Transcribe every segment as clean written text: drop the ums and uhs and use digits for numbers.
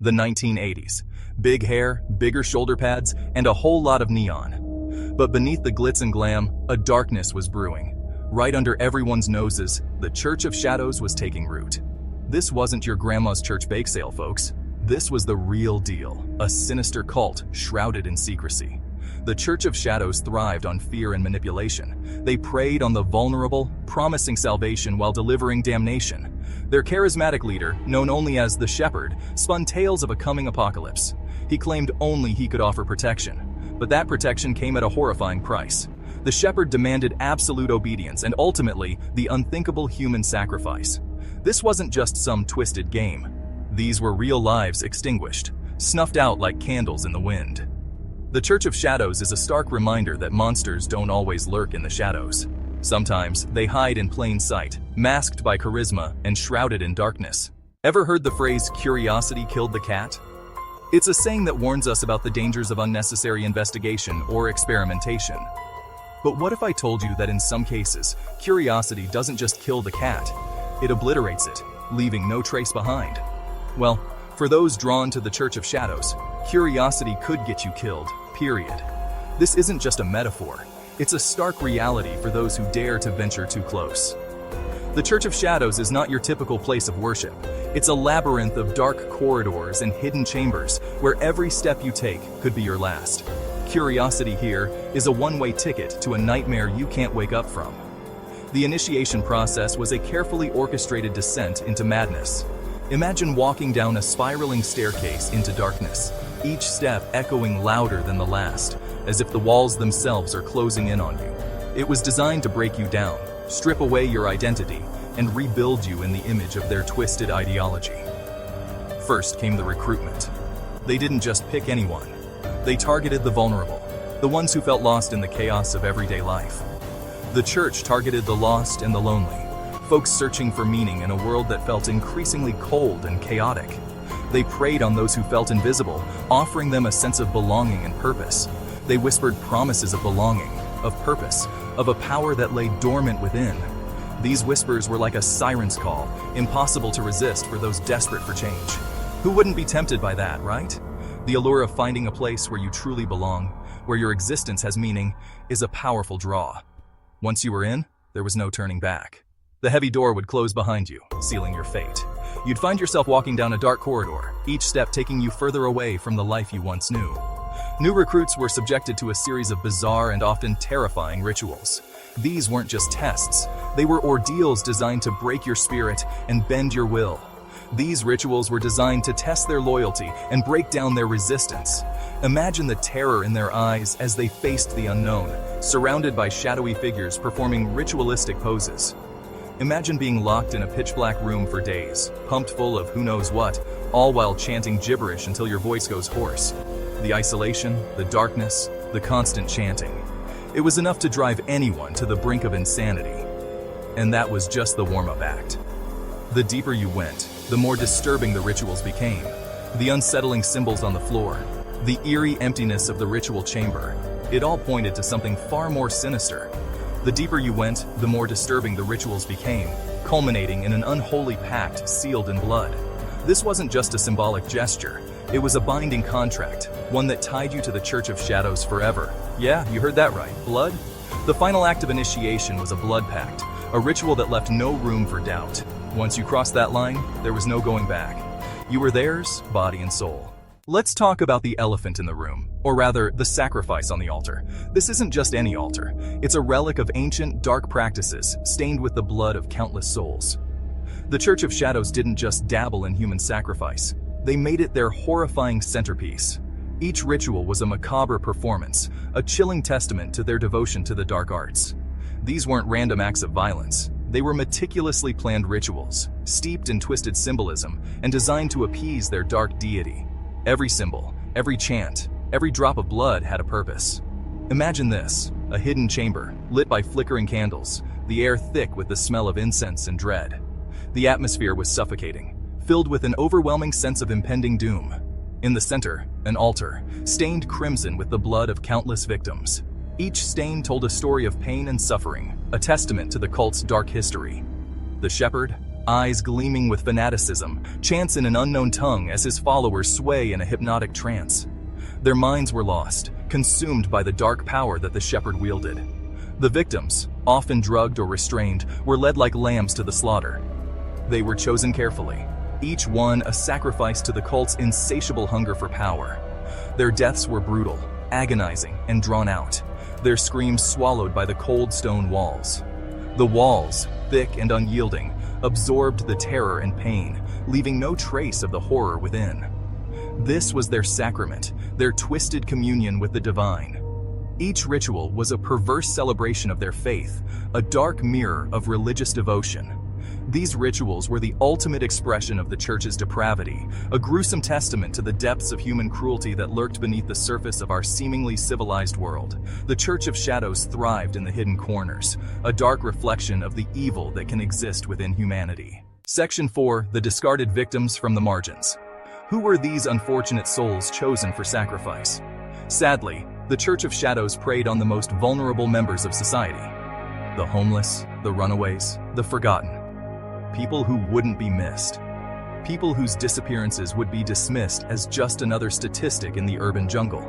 The 1980s. Big hair, bigger shoulder pads, and a whole lot of neon. But beneath the glitz and glam, a darkness was brewing. Right under everyone's noses, the Church of Shadows was taking root. This wasn't your grandma's church bake sale, folks. This was the real deal, a sinister cult shrouded in secrecy. The Church of Shadows thrived on fear and manipulation. They preyed on the vulnerable, promising salvation while delivering damnation. Their charismatic leader, known only as the Shepherd, spun tales of a coming apocalypse. He claimed only he could offer protection, but that protection came at a horrifying price. The Shepherd demanded absolute obedience and ultimately the unthinkable human sacrifice. This wasn't just some twisted game. These were real lives extinguished, snuffed out like candles in the wind. The Church of Shadows is a stark reminder that monsters don't always lurk in the shadows. Sometimes they hide in plain sight, masked by charisma and shrouded in darkness. Ever heard the phrase, "Curiosity killed the cat"? It's a saying that warns us about the dangers of unnecessary investigation or experimentation. But what if I told you that in some cases, curiosity doesn't just kill the cat, it obliterates it, leaving no trace behind? Well, for those drawn to the Church of Shadows, curiosity could get you killed, period. This isn't just a metaphor, it's a stark reality for those who dare to venture too close. The Church of Shadows is not your typical place of worship. It's a labyrinth of dark corridors and hidden chambers where every step you take could be your last. Curiosity here is a one-way ticket to a nightmare you can't wake up from. The initiation process was a carefully orchestrated descent into madness. Imagine walking down a spiraling staircase into darkness, each step echoing louder than the last, as if the walls themselves are closing in on you. It was designed to break you down, strip away your identity, and rebuild you in the image of their twisted ideology. First came the recruitment. They didn't just pick anyone. They targeted the vulnerable, the ones who felt lost in the chaos of everyday life. The church targeted the lost and the lonely, folks searching for meaning in a world that felt increasingly cold and chaotic. They preyed on those who felt invisible, offering them a sense of belonging and purpose. They whispered promises of belonging, of purpose, of a power that lay dormant within. These whispers were like a siren's call, impossible to resist for those desperate for change. Who wouldn't be tempted by that, right? The allure of finding a place where you truly belong, where your existence has meaning, is a powerful draw. Once you were in, there was no turning back. The heavy door would close behind you, sealing your fate. You'd find yourself walking down a dark corridor, each step taking you further away from the life you once knew. New recruits were subjected to a series of bizarre and often terrifying rituals. These weren't just tests, they were ordeals designed to break your spirit and bend your will. These rituals were designed to test their loyalty and break down their resistance. Imagine the terror in their eyes as they faced the unknown, surrounded by shadowy figures performing ritualistic poses. Imagine being locked in a pitch-black room for days, pumped full of who knows what, all while chanting gibberish until your voice goes hoarse. The isolation, the darkness, the constant chanting. It was enough to drive anyone to the brink of insanity. And that was just the warm-up act. The deeper you went, the more disturbing the rituals became. The unsettling symbols on the floor, the eerie emptiness of the ritual chamber, it all pointed to something far more sinister. The deeper you went, the more disturbing the rituals became, culminating in an unholy pact sealed in blood. This wasn't just a symbolic gesture, it was a binding contract, one that tied you to the Church of Shadows forever. Yeah, you heard that right, blood? The final act of initiation was a blood pact, a ritual that left no room for doubt. Once you crossed that line, there was no going back. You were theirs, body and soul. Let's talk about the elephant in the room, or rather, the sacrifice on the altar. This isn't just any altar. It's a relic of ancient, dark practices, stained with the blood of countless souls. The Church of Shadows didn't just dabble in human sacrifice. They made it their horrifying centerpiece. Each ritual was a macabre performance, a chilling testament to their devotion to the dark arts. These weren't random acts of violence. They were meticulously planned rituals, steeped in twisted symbolism, and designed to appease their dark deity. Every symbol, every chant, every drop of blood had a purpose. Imagine this, a hidden chamber, lit by flickering candles, the air thick with the smell of incense and dread. The atmosphere was suffocating, filled with an overwhelming sense of impending doom. In the center, an altar, stained crimson with the blood of countless victims. Each stain told a story of pain and suffering, a testament to the cult's dark history. The shepherd, eyes gleaming with fanaticism, chants in an unknown tongue as his followers sway in a hypnotic trance. Their minds were lost, consumed by the dark power that the shepherd wielded. The victims, often drugged or restrained, were led like lambs to the slaughter. They were chosen carefully, each one a sacrifice to the cult's insatiable hunger for power. Their deaths were brutal, agonizing, and drawn out, their screams swallowed by the cold stone walls. The walls, thick and unyielding, absorbed the terror and pain, leaving no trace of the horror within. This was their sacrament, their twisted communion with the divine. Each ritual was a perverse celebration of their faith, a dark mirror of religious devotion. These rituals were the ultimate expression of the church's depravity, a gruesome testament to the depths of human cruelty that lurked beneath the surface of our seemingly civilized world. The Church of Shadows thrived in the hidden corners, a dark reflection of the evil that can exist within humanity. Section 4. The discarded victims from the margins. Who were these unfortunate souls chosen for sacrifice? Sadly, the Church of Shadows preyed on the most vulnerable members of society. The homeless, the runaways, the forgotten. People who wouldn't be missed. People whose disappearances would be dismissed as just another statistic in the urban jungle.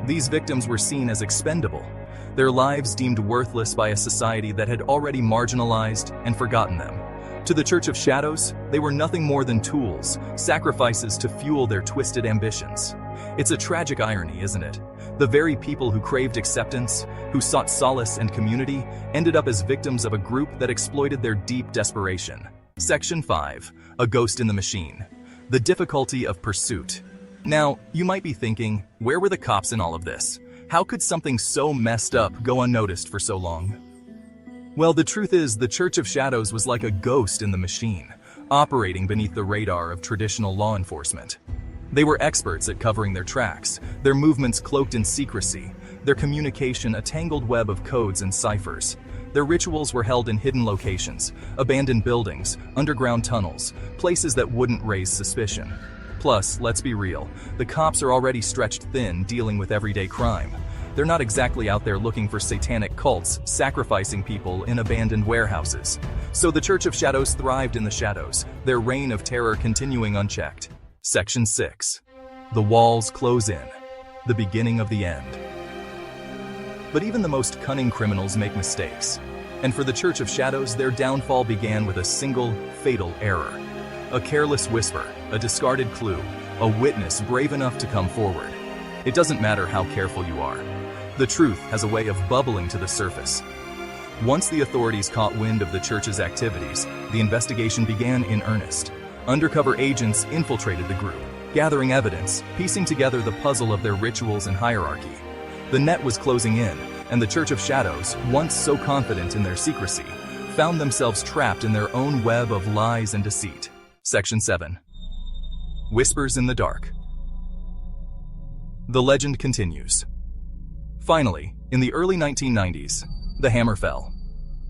These victims were seen as expendable, their lives deemed worthless by a society that had already marginalized and forgotten them. To the Church of Shadows, they were nothing more than tools, sacrifices to fuel their twisted ambitions. It's a tragic irony, isn't it? The very people who craved acceptance, who sought solace and community, ended up as victims of a group that exploited their deep desperation. Section 5. A ghost in the machine. The difficulty of pursuit. Now, you might be thinking, where were the cops in all of this? How could something so messed up go unnoticed for so long? Well, the truth is, the Church of Shadows was like a ghost in the machine, operating beneath the radar of traditional law enforcement. They were experts at covering their tracks, their movements cloaked in secrecy, their communication a tangled web of codes and ciphers. Their rituals were held in hidden locations, abandoned buildings, underground tunnels, places that wouldn't raise suspicion. Plus, let's be real, the cops are already stretched thin dealing with everyday crime. They're not exactly out there looking for satanic cults sacrificing people in abandoned warehouses. So the Church of Shadows thrived in the shadows, their reign of terror continuing unchecked. Section 6. The walls close in. The beginning of the end. But even the most cunning criminals make mistakes. And for the Church of Shadows, their downfall began with a single, fatal error. A careless whisper, a discarded clue, a witness brave enough to come forward. It doesn't matter how careful you are. The truth has a way of bubbling to the surface. Once the authorities caught wind of the church's activities, the investigation began in earnest. Undercover agents infiltrated the group, gathering evidence, piecing together the puzzle of their rituals and hierarchy. The net was closing in, and the Church of Shadows, once so confident in their secrecy, found themselves trapped in their own web of lies and deceit. Section 7. Whispers in the dark. The legend continues. Finally, in the early 1990s, the hammer fell.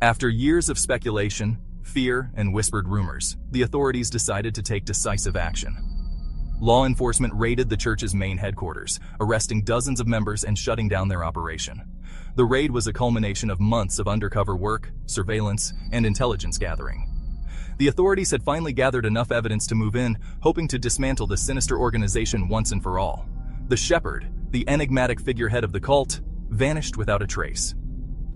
After years of speculation, fear, and whispered rumors, the authorities decided to take decisive action. Law enforcement raided the church's main headquarters, arresting dozens of members and shutting down their operation. The raid was a culmination of months of undercover work, surveillance, and intelligence gathering. The authorities had finally gathered enough evidence to move in, hoping to dismantle the sinister organization once and for all. The shepherd, the enigmatic figurehead of the cult, vanished without a trace.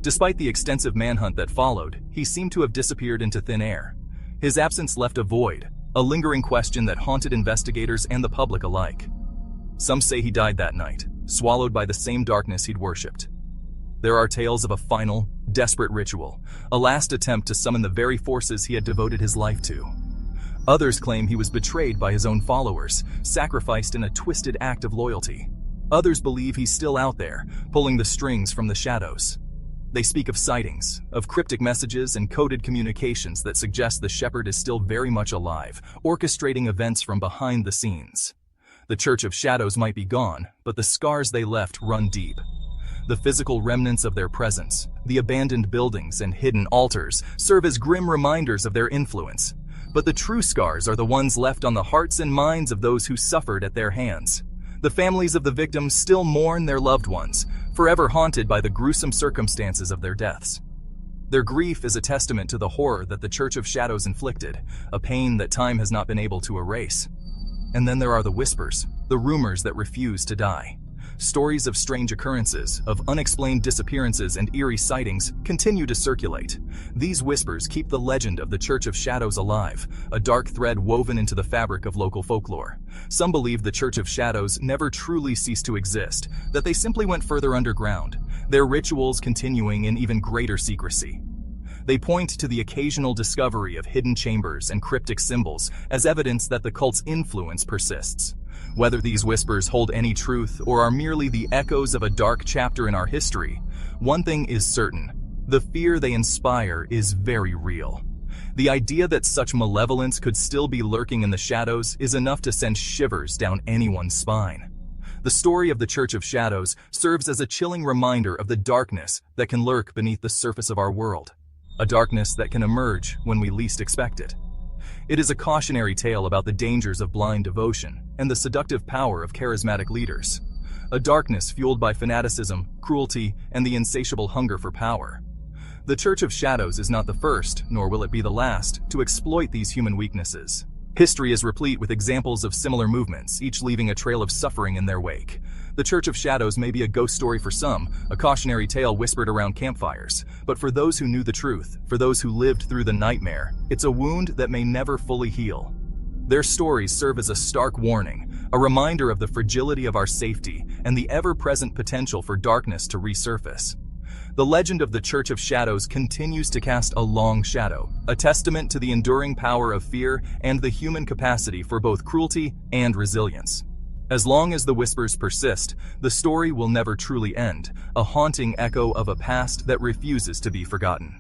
Despite the extensive manhunt that followed, he seemed to have disappeared into thin air. His absence left a void, a lingering question that haunted investigators and the public alike. Some say he died that night, swallowed by the same darkness he'd worshipped. There are tales of a final, desperate ritual, a last attempt to summon the very forces he had devoted his life to. Others claim he was betrayed by his own followers, sacrificed in a twisted act of loyalty. Others believe he's still out there, pulling the strings from the shadows. They speak of sightings, of cryptic messages and coded communications that suggest the shepherd is still very much alive, orchestrating events from behind the scenes. The Church of Shadows might be gone, but the scars they left run deep. The physical remnants of their presence, the abandoned buildings and hidden altars, serve as grim reminders of their influence. But the true scars are the ones left on the hearts and minds of those who suffered at their hands. The families of the victims still mourn their loved ones, forever haunted by the gruesome circumstances of their deaths. Their grief is a testament to the horror that the Church of Shadows inflicted, a pain that time has not been able to erase. And then there are the whispers, the rumors that refuse to die. Stories of strange occurrences, of unexplained disappearances and eerie sightings continue to circulate. These whispers keep the legend of the Church of Shadows alive, a dark thread woven into the fabric of local folklore. Some believe the Church of Shadows never truly ceased to exist, that they simply went further underground, their rituals continuing in even greater secrecy. They point to the occasional discovery of hidden chambers and cryptic symbols as evidence that the cult's influence persists. Whether these whispers hold any truth or are merely the echoes of a dark chapter in our history, one thing is certain: the fear they inspire is very real. The idea that such malevolence could still be lurking in the shadows is enough to send shivers down anyone's spine. The story of the Church of Shadows serves as a chilling reminder of the darkness that can lurk beneath the surface of our world, a darkness that can emerge when we least expect it. It is a cautionary tale about the dangers of blind devotion and the seductive power of charismatic leaders, a darkness fueled by fanaticism, cruelty, and the insatiable hunger for power. The Church of Shadows is not the first, nor will it be the last, to exploit these human weaknesses. History is replete with examples of similar movements, each leaving a trail of suffering in their wake. The Church of Shadows may be a ghost story for some, a cautionary tale whispered around campfires, but for those who knew the truth, for those who lived through the nightmare, it's a wound that may never fully heal. Their stories serve as a stark warning, a reminder of the fragility of our safety and the ever-present potential for darkness to resurface. The legend of the Church of Shadows continues to cast a long shadow, a testament to the enduring power of fear and the human capacity for both cruelty and resilience. As long as the whispers persist, the story will never truly end, a haunting echo of a past that refuses to be forgotten.